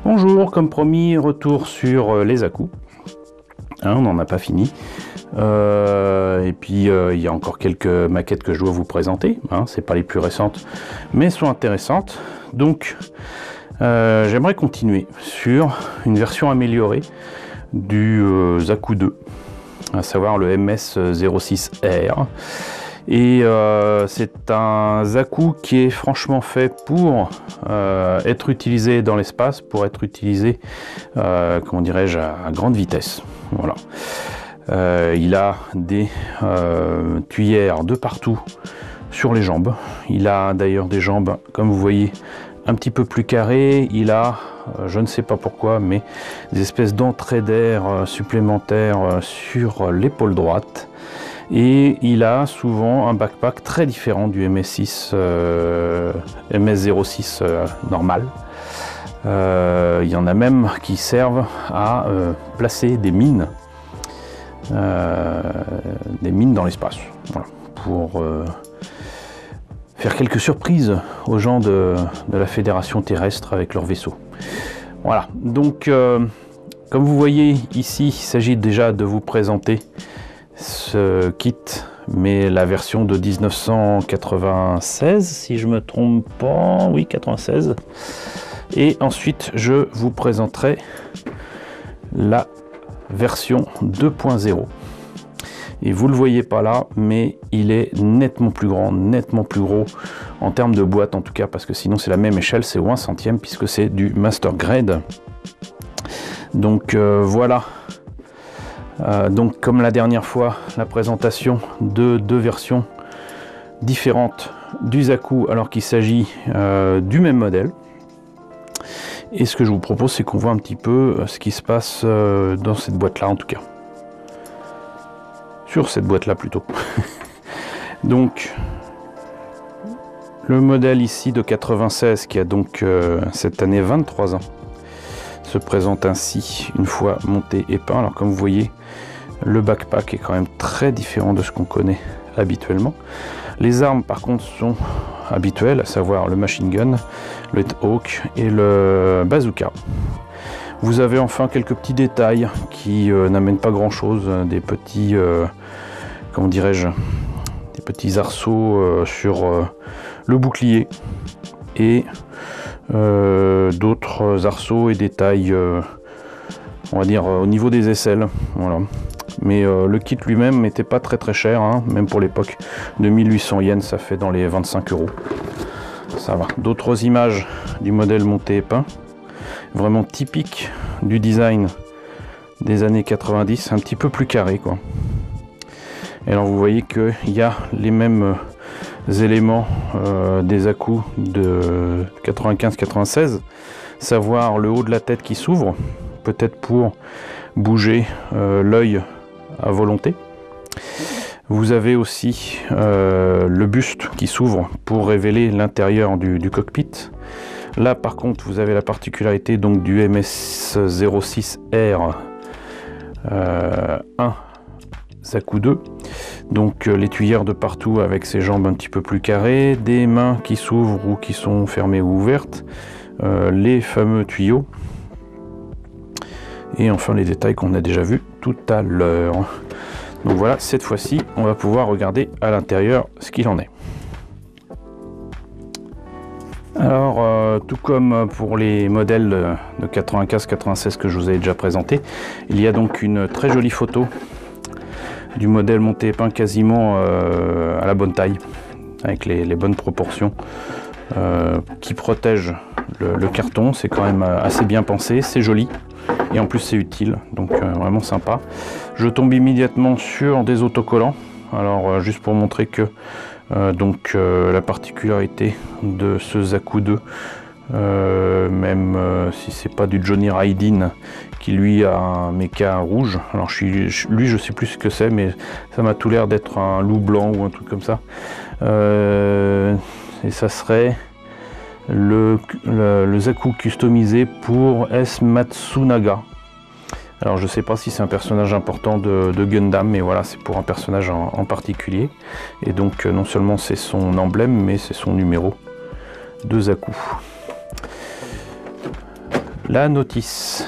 Bonjour, comme promis, retour sur les à-coups. On n'en a pas fini. Et puis il y a encore quelques maquettes que je dois vous présenter. C'est pas les plus récentes, mais sont intéressantes. Donc j'aimerais continuer sur une version améliorée du Zaku 2, à savoir le MS06R. Et c'est un Zaku qui est franchement fait pour être utilisé dans l'espace, pour être utilisé, comment dirais-je, à grande vitesse. Voilà. Il a des tuyères de partout sur les jambes. Il a d'ailleurs des jambes, comme vous voyez, un petit peu plus carrées. Il a, je ne sais pas pourquoi, mais des espèces d'entrées d'air supplémentaires sur l'épaule droite. Et il a souvent un backpack très différent du MS06 normal. Il y en a même qui servent à placer des mines dans l'espace, voilà, pour faire quelques surprises aux gens de la Fédération terrestre avec leur vaisseau. Voilà, donc comme vous voyez ici, il s'agit déjà de vous présenter ce kit, mais la version de 1996, si je me trompe pas, oui, 96. Et ensuite, je vous présenterai la version 2.0. Et vous le voyez pas là, mais il est nettement plus grand, nettement plus gros en termes de boîte en tout cas, parce que sinon c'est la même échelle, c'est au 1 centième puisque c'est du Master Grade. Donc voilà. Donc comme la dernière fois, la présentation de deux versions différentes du Zaku alors qu'il s'agit du même modèle. Et ce que je vous propose, c'est qu'on voit un petit peu ce qui se passe dans cette boîte là, en tout cas sur cette boîte là plutôt. Donc le modèle ici de 96 qui a donc cette année 23 ans se présente ainsi une fois monté et peint. Alors comme vous voyez, le backpack est quand même très différent de ce qu'on connaît habituellement. Les armes par contre sont habituelles, à savoir le machine gun, le hawk et le bazooka. Vous avez enfin quelques petits détails qui n'amènent pas grand chose, des petits comment dirais-je, des petits arceaux sur le bouclier et d'autres arceaux et détails on va dire au niveau des aisselles, voilà. Mais le kit lui-même n'était pas très cher, même pour l'époque, de 1800 yens, ça fait dans les 25 €. Ça va. D'autres images du modèle monté et peint, vraiment typique du design des années 90, un petit peu plus carré quoi. Et alors vous voyez qu'il y a les mêmes éléments des à-coups de 95-96, savoir le haut de la tête qui s'ouvre, peut-être pour bouger l'œil à volonté. Vous avez aussi le buste qui s'ouvre pour révéler l'intérieur du cockpit. Là par contre vous avez la particularité donc du MS06R 1 Zaku 2, donc les tuyères de partout avec ses jambes un petit peu plus carrées, des mains qui s'ouvrent ou qui sont fermées ou ouvertes, les fameux tuyaux, et enfin les détails qu'on a déjà vus tout à l'heure. Donc voilà, cette fois-ci on va pouvoir regarder à l'intérieur ce qu'il en est. Alors tout comme pour les modèles de 95-96 que je vous avais déjà présenté, il y a donc une très jolie photo du modèle monté et peint quasiment à la bonne taille, avec les bonnes proportions, qui protège le carton. C'est quand même assez bien pensé, c'est joli et en plus c'est utile, donc vraiment sympa. Je tombe immédiatement sur des autocollants. Alors juste pour montrer que donc la particularité de ce Zaku 2, même si c'est pas du Johnny Raiden qui lui a un méca rouge, alors lui je sais plus ce que c'est, mais ça m'a tout l'air d'être un loup blanc ou un truc comme ça, et ça serait le Zaku customisé pour S Matsunaga. Alors je sais pas si c'est un personnage important de Gundam, mais voilà, c'est pour un personnage en particulier, et donc non seulement c'est son emblème, mais c'est son numéro de Zaku. la notice.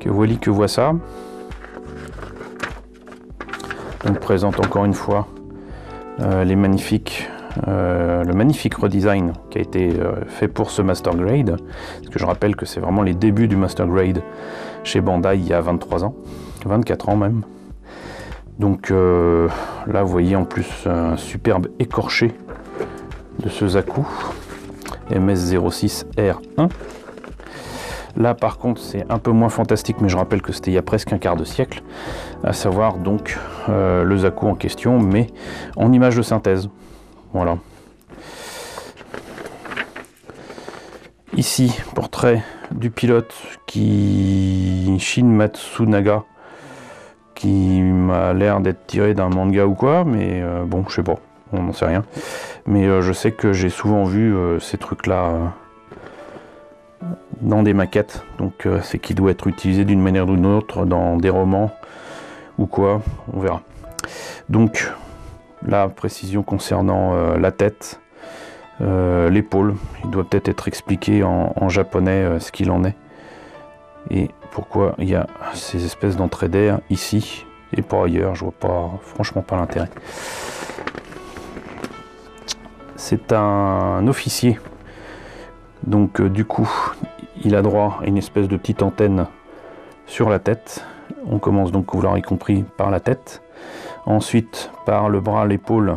Que voilà que voit ça. Donc présente encore une fois le magnifique redesign qui a été fait pour ce Master Grade. Parce que je rappelle que c'est vraiment les débuts du Master Grade chez Bandai il y a 23 ans, 24 ans même. Donc là vous voyez en plus un superbe écorché de ce Zaku MS06R1. Là par contre c'est un peu moins fantastique, mais je rappelle que c'était il y a presque un quart de siècle, à savoir donc le Zaku en question, mais en image de synthèse. Voilà. Ici, portrait du pilote Shin Matsunaga, qui m'a l'air d'être tiré d'un manga ou quoi, mais bon, je sais pas, on n'en sait rien. Mais je sais que j'ai souvent vu ces trucs-là dans des maquettes, donc c'est qu'il doit être utilisé d'une manière ou d'une autre dans des romans ou quoi, on verra. Donc la précision concernant la tête, l'épaule, il doit peut-être être expliqué en japonais ce qu'il en est et pourquoi il y a ces espèces d'entrées d'air ici et pas ailleurs. Je vois pas, franchement pas l'intérêt. C'est un officier, donc du coup il a droit à une espèce de petite antenne sur la tête. On commence donc, vous l'aurez compris, par la tête, ensuite par le bras, l'épaule,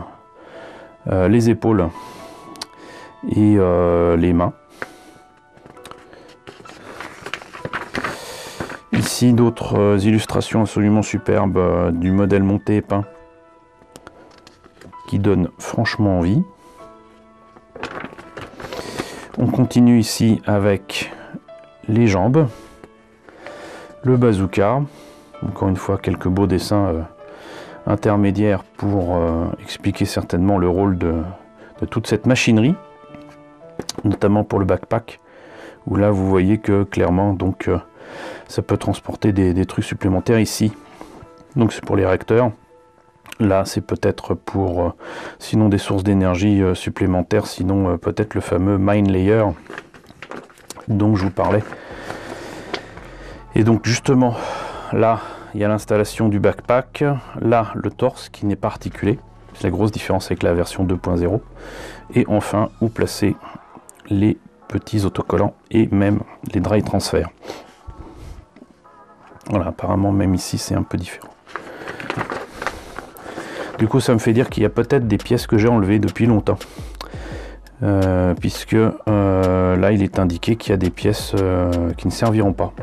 les épaules et les mains. Ici d'autres illustrations absolument superbes du modèle monté et peint qui donne franchement envie. On continue ici avec les jambes, le bazooka, encore une fois quelques beaux dessins intermédiaires pour expliquer certainement le rôle de toute cette machinerie, notamment pour le backpack, où là vous voyez que clairement donc ça peut transporter des trucs supplémentaires ici. Donc c'est pour les réacteurs. Là c'est peut-être pour sinon des sources d'énergie supplémentaires, sinon peut-être le fameux mine layer dont je vous parlais. Et donc justement là il y a l'installation du backpack, là le torse qui n'est pas articulé, c'est la grosse différence avec la version 2.0, et enfin où placer les petits autocollants et même les dry transferts. Voilà, apparemment même ici c'est un peu différent. Du coup ça me fait dire qu'il y a peut-être des pièces que j'ai enlevées depuis longtemps, puisque là il est indiqué qu'il y a des pièces qui ne serviront pas.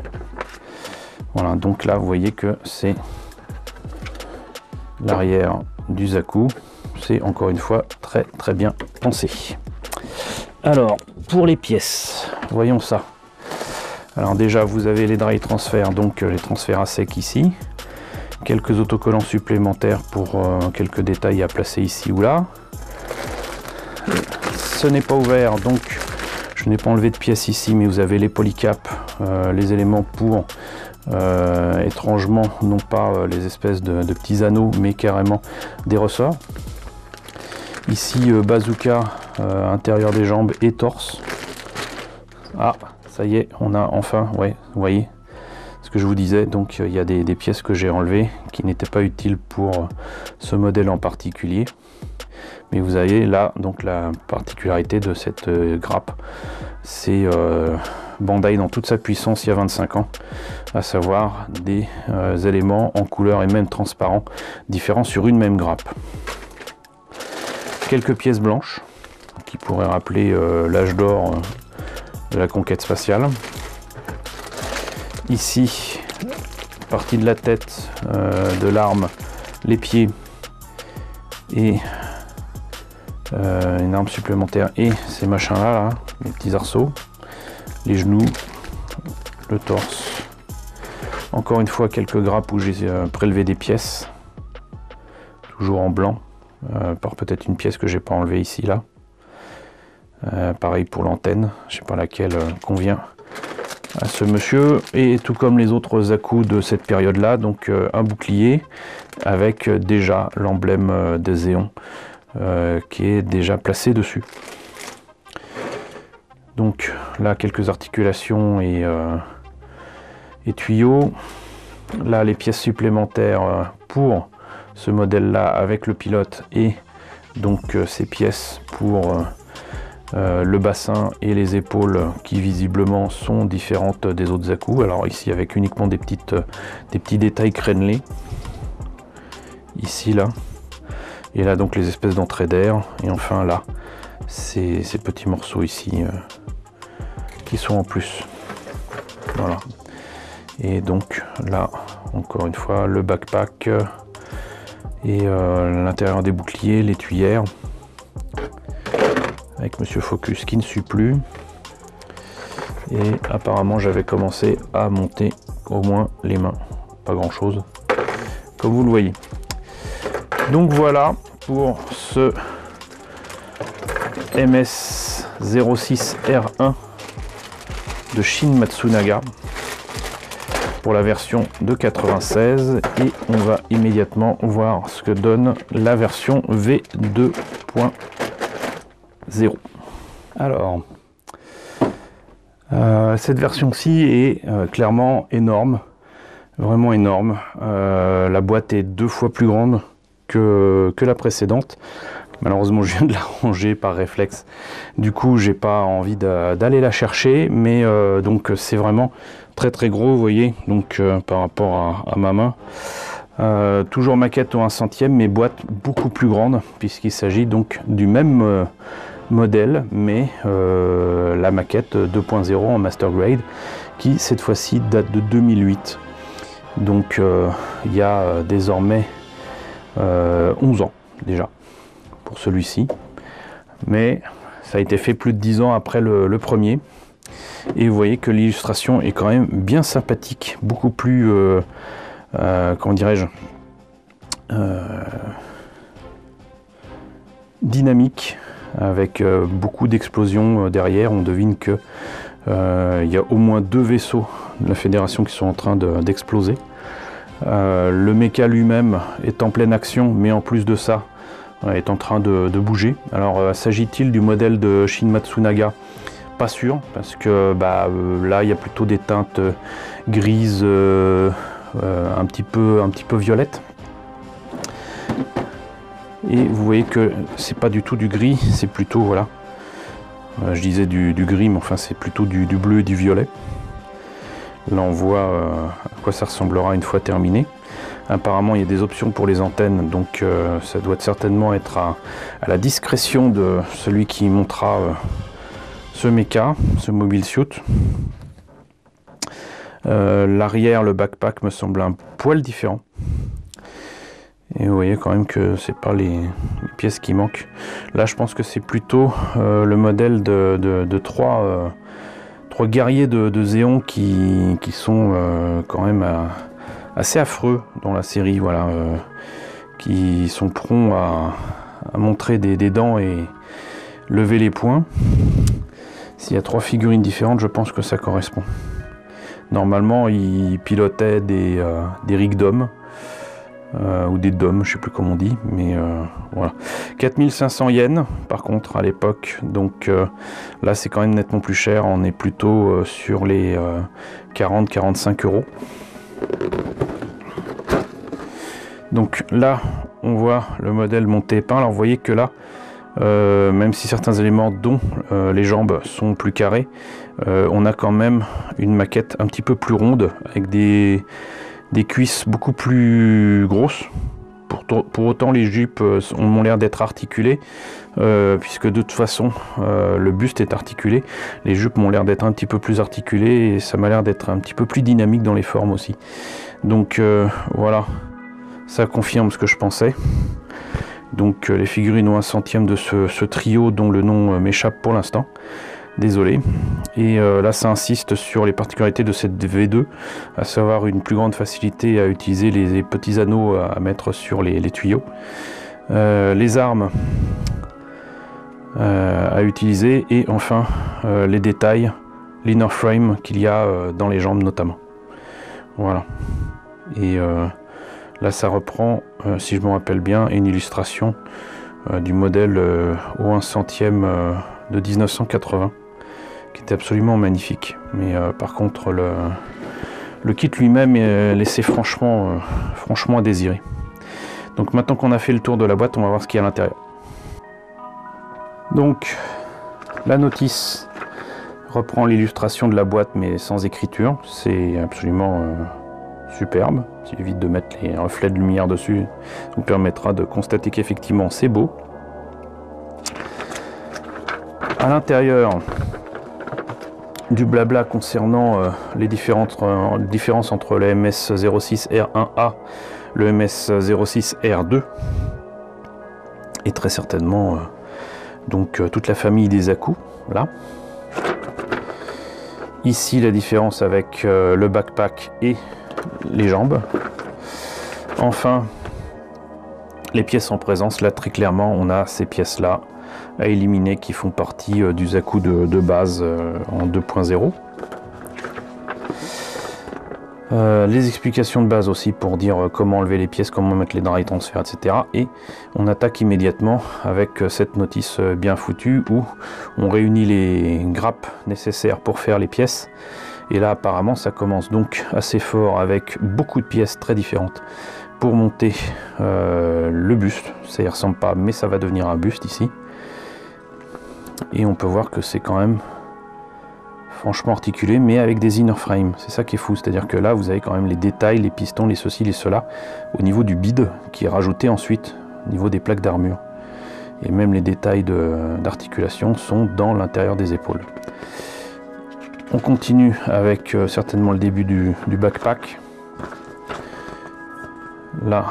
Voilà, donc là vous voyez que c'est l'arrière du Zaku, c'est encore une fois très bien pensé. Alors pour les pièces, voyons ça. Alors déjà vous avez les dry transferts, donc les transferts à sec ici, quelques autocollants supplémentaires pour quelques détails à placer ici ou là. Ce n'est pas ouvert, donc je n'ai pas enlevé de pièces ici, mais vous avez les polycaps, les éléments pour étrangement non pas les espèces de petits anneaux, mais carrément des ressorts. Ici bazooka, intérieur des jambes et torse. Ah, ça y est, on a enfin, ouais, vous voyez ce que je vous disais, donc il y a des pièces que j'ai enlevées qui n'étaient pas utiles pour ce modèle en particulier. Mais vous avez là donc la particularité de cette grappe, c'est Bandai dans toute sa puissance il y a 25 ans, à savoir des éléments en couleur et même transparents différents sur une même grappe. Quelques pièces blanches qui pourraient rappeler l'âge d'or de la conquête spatiale. Ici, partie de la tête, de l'arme, les pieds et une arme supplémentaire et ces machins là, les petits arceaux, les genoux, le torse. Encore une fois quelques grappes où j'ai prélevé des pièces, toujours en blanc, par peut-être une pièce que j'ai pas enlevée ici là. Pareil pour l'antenne, je sais pas laquelle convient à ce monsieur, et tout comme les autres Zaku de cette période là, donc un bouclier avec déjà l'emblème des Zéons qui est déjà placé dessus. Donc là, quelques articulations et tuyaux. Là, les pièces supplémentaires pour ce modèle-là avec le pilote et donc ces pièces pour le bassin et les épaules qui visiblement sont différentes des autres Zaku. Alors ici avec uniquement des petits détails crénelés. Ici, là. Et là donc les espèces d'entrée d'air. Et enfin là, ces petits morceaux ici qui sont en plus. Voilà. Et donc là, encore une fois, le backpack et l'intérieur des boucliers, les tuyères. Avec Monsieur Focus qui ne suit plus. Et apparemment j'avais commencé à monter au moins les mains. Pas grand chose, comme vous le voyez. Donc voilà pour ce MS06R1 de Shin Matsunaga pour la version de 96, et on va immédiatement voir ce que donne la version V2.0. Alors, cette version-ci est clairement énorme, vraiment énorme. La boîte est 2 fois plus grande que la précédente. Malheureusement, je viens de la ranger par réflexe. Du coup, j'ai pas envie d'aller la chercher, mais donc c'est vraiment très très gros, vous voyez, donc par rapport à ma main. Toujours maquette au 1 centième, mais boîte beaucoup plus grande, puisqu'il s'agit donc du même modèle, mais la maquette 2.0 en Master Grade, qui cette fois-ci date de 2008. Donc il y a désormais 11 ans déjà pour celui-ci, mais ça a été fait plus de 10 ans après le premier, et vous voyez que l'illustration est quand même bien sympathique, beaucoup plus comment dirais-je, dynamique, avec beaucoup d'explosions derrière. On devine que il y a au moins 2 vaisseaux de la Fédération qui sont en train d'exploser. Le mecha lui-même est en pleine action, mais en plus de ça est en train de bouger. Alors s'agit-il du modèle de Shin Matsunaga? Pas sûr, parce que là il y a plutôt des teintes grises, un petit peu violettes. Et vous voyez que c'est pas du tout du gris, c'est plutôt, voilà, je disais du gris, mais enfin c'est plutôt du bleu et du violet. Là on voit à quoi ça ressemblera une fois terminé. Apparemment il y a des options pour les antennes, donc ça doit certainement être à la discrétion de celui qui montera ce mecha, ce mobile suit. L'arrière, le backpack me semble un poil différent. Et vous voyez quand même que c'est pas les pièces qui manquent. Là je pense que c'est plutôt le modèle de trois guerriers de Zéon qui sont quand même assez affreux dans la série, voilà, qui sont prompts à montrer des dents et lever les poings. S'il y a 3 figurines différentes, je pense que ça correspond. Normalement, ils pilotaient des rigs d'hommes, ou des DOM, je sais plus comment on dit, mais voilà. 4500 yens par contre à l'époque, donc là c'est quand même nettement plus cher, on est plutôt sur les 40-45 euros. Donc là on voit le modèle monté peint. Alors vous voyez que là, même si certains éléments dont les jambes sont plus carrées, on a quand même une maquette un petit peu plus ronde, avec des cuisses beaucoup plus grosses. Pour autant les jupes ont l'air d'être articulées, puisque de toute façon le buste est articulé. Les jupes m'ont l'air d'être un petit peu plus articulées, et ça m'a l'air d'être un petit peu plus dynamique dans les formes aussi. Donc voilà, ça confirme ce que je pensais. Donc les figurines ont 1 centième de ce trio dont le nom m'échappe pour l'instant. Désolé. Et là ça insiste sur les particularités de cette V2, à savoir une plus grande facilité à utiliser les petits anneaux à mettre sur les tuyaux, les armes à utiliser, et enfin les détails, l'inner frame qu'il y a dans les jambes notamment. Voilà. Et là ça reprend, si je me rappelle bien, une illustration du modèle au 1 centième de 1980. qui était absolument magnifique. Mais par contre, le kit lui-même laissait franchement à désirer. Donc maintenant qu'on a fait le tour de la boîte, on va voir ce qu'il y a à l'intérieur. Donc la notice reprend l'illustration de la boîte mais sans écriture. C'est absolument superbe. Il évite de mettre les reflets de lumière dessus, ça nous permettra de constater qu'effectivement c'est beau. À l'intérieur, du blabla concernant les différences entre le MS06R1A, le MS06R2 et très certainement donc toute la famille des à-coups là. Ici la différence avec le backpack et les jambes. Enfin les pièces en présence, là très clairement on a ces pièces là à éliminer qui font partie du Zaku de base en 2.0. Les explications de base aussi pour dire comment enlever les pièces, comment mettre les dry transferts, etc. Et on attaque immédiatement avec cette notice bien foutue où on réunit les grappes nécessaires pour faire les pièces. Et là apparemment ça commence donc assez fort avec beaucoup de pièces très différentes pour monter le buste. Ça y ressemble pas mais ça va devenir un buste ici. Et on peut voir que c'est quand même franchement articulé, mais avec des inner frames. C'est ça qui est fou, c'est-à-dire que là vous avez quand même les détails, les pistons, les ceci, les cela, au niveau du bide qui est rajouté ensuite au niveau des plaques d'armure. Et même les détails d'articulation sont dans l'intérieur des épaules. On continue avec certainement le début du backpack. Là,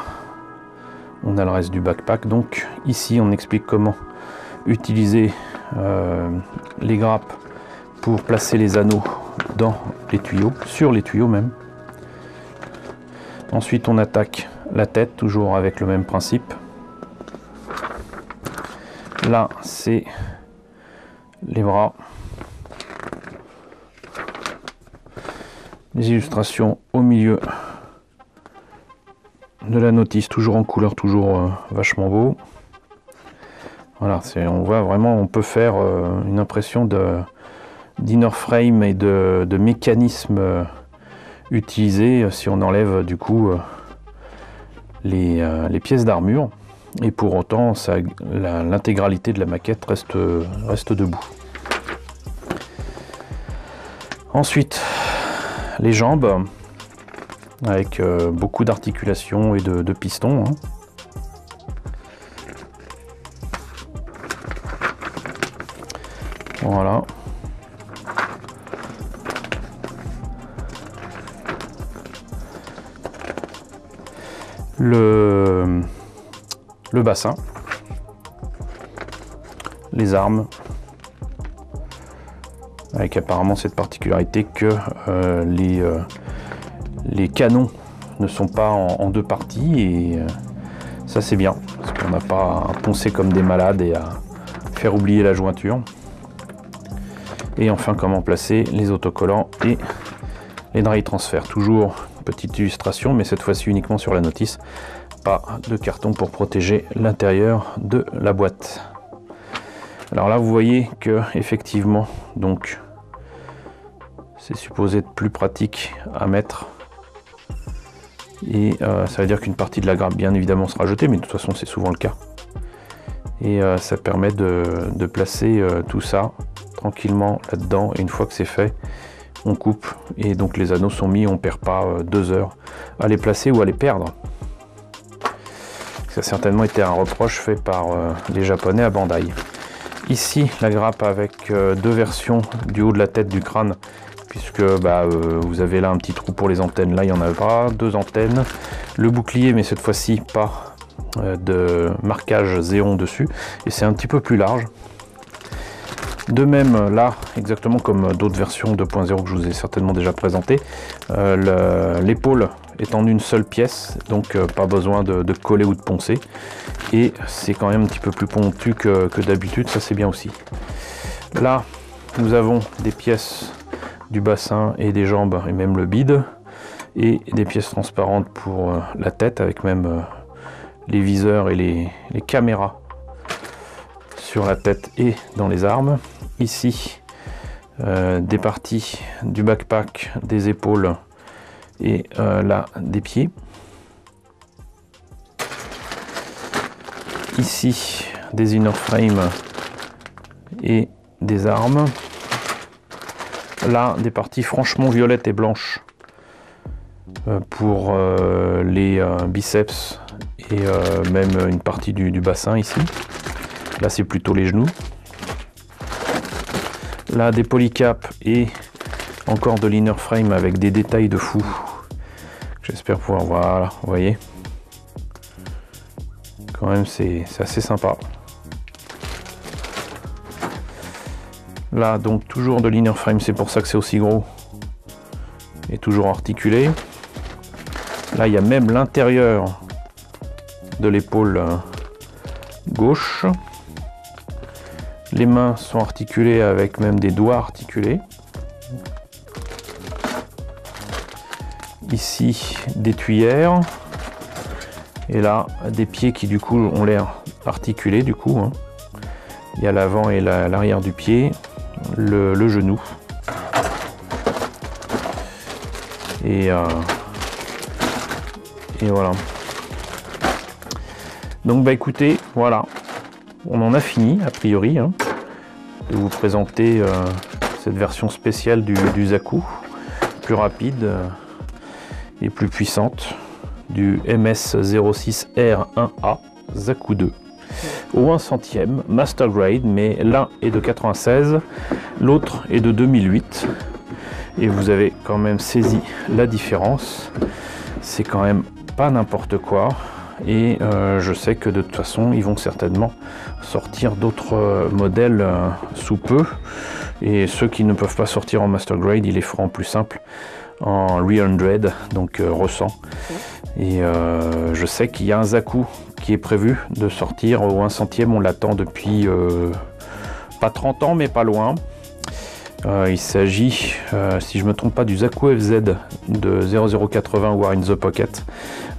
on a le reste du backpack. Donc ici, on explique comment utiliser les grappes pour placer les anneaux dans les tuyaux, sur les tuyaux même. Ensuite on attaque la tête, toujours avec le même principe. Là c'est les bras. Les illustrations au milieu de la notice, toujours en couleur, toujours vachement beau. Voilà, on voit vraiment, on peut faire une impression d'inner frame et de mécanisme utilisé si on enlève du coup les pièces d'armure, et pour autant l'intégralité de la maquette reste debout. Ensuite les jambes avec beaucoup d'articulations et de pistons, hein. Voilà. Le bassin, les armes, avec apparemment cette particularité que les canons ne sont pas en deux parties, et ça c'est bien, parce qu'on n'a pas à poncer comme des malades et à faire oublier la jointure. Et enfin comment placer les autocollants et les dry transferts. Toujours petite illustration, mais cette fois-ci uniquement sur la notice, pas de carton pour protéger l'intérieur de la boîte. Alors là vous voyez que effectivement donc c'est supposé être plus pratique à mettre, et ça veut dire qu'une partie de la grappe bien évidemment sera jetée, mais de toute façon c'est souvent le cas, et ça permet de placer tout ça tranquillement là-dedans, et une fois que c'est fait on coupe, et donc les anneaux sont mis, on perd pas 2 heures à les placer ou à les perdre. Ça a certainement été un reproche fait par les japonais à Bandai. Ici la grappe avec 2 versions du haut de la tête, du crâne, puisque vous avez là un petit trou pour les antennes, là il n'y en a pas, 2 antennes, le bouclier, mais cette fois-ci pas de marquage Xéon dessus, et c'est un petit peu plus large. De même là, exactement comme d'autres versions 2.0 que je vous ai certainement déjà présenté, l'épaule est en une seule pièce, donc pas besoin de coller ou de poncer, et c'est quand même un petit peu plus pontu que d'habitude, ça c'est bien aussi. Là nous avons des pièces du bassin et des jambes et même le bide, et des pièces transparentes pour la tête, avec même les viseurs et les caméras sur la tête et dans les armes. Ici des parties du backpack, des épaules et là des pieds. Ici des inner frames et des armes. Là des parties franchement violettes et blanches pour les biceps et même une partie du bassin ici. Là c'est plutôt les genoux. Là des polycaps et encore de l'inner frame avec des détails de fou. J'espère pouvoir, voilà, vous voyez. Quand même c'est assez sympa. Là donc toujours de l'inner frame, c'est pour ça que c'est aussi gros. Et toujours articulé. Là il y a même l'intérieur de l'épaule gauche. Les mains sont articulées avec même des doigts articulés. Ici des tuyères. Et là des pieds qui du coup ont l'air articulés du coup. Hein. Il y a l'avant et l'arrière du pied, le genou. Et voilà. Donc bah écoutez, voilà. On en a fini a priori hein, de vous présenter cette version spéciale du Zaku, plus rapide et plus puissante du MS06R1A Zaku 2 au 1/100e Master Grade, mais l'un est de 96, l'autre est de 2008 et vous avez quand même saisi la différence. C'est quand même pas n'importe quoi. Et je sais que de toute façon ils vont certainement sortir d'autres modèles sous peu, et ceux qui ne peuvent pas sortir en Master Grade, ils les feront plus simple en Re-100, donc ressent. Et je sais qu'il y a un Zaku qui est prévu de sortir au 1/100e, on l'attend depuis pas 30 ans mais pas loin. Il s'agit, si je ne me trompe pas, du Zaku FZ de 0080 War in the Pocket.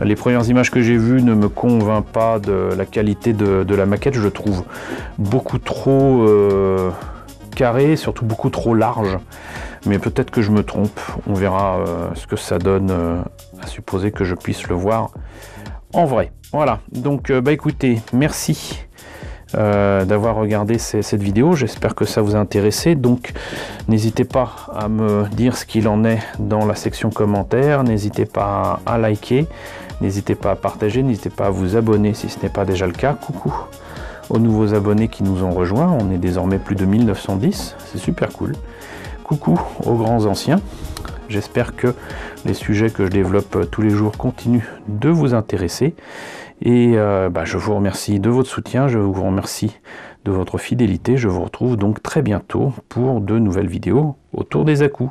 Les premières images que j'ai vues ne me convainquent pas de la qualité de la maquette. Je le trouve beaucoup trop carré, surtout beaucoup trop large. Mais peut-être que je me trompe. On verra ce que ça donne, à supposer que je puisse le voir en vrai. Voilà, donc bah écoutez, merci d'avoir regardé cette vidéo, j'espère que ça vous a intéressé. Donc n'hésitez pas à me dire ce qu'il en est dans la section commentaires, n'hésitez pas à liker, n'hésitez pas à partager, n'hésitez pas à vous abonner si ce n'est pas déjà le cas. Coucou aux nouveaux abonnés qui nous ont rejoints, on est désormais plus de 1910, c'est super cool. Coucou aux grands anciens, j'espère que les sujets que je développe tous les jours continuent de vous intéresser. Et je vous remercie de votre soutien, je vous remercie de votre fidélité. Je vous retrouve donc très bientôt pour de nouvelles vidéos autour des Zaku.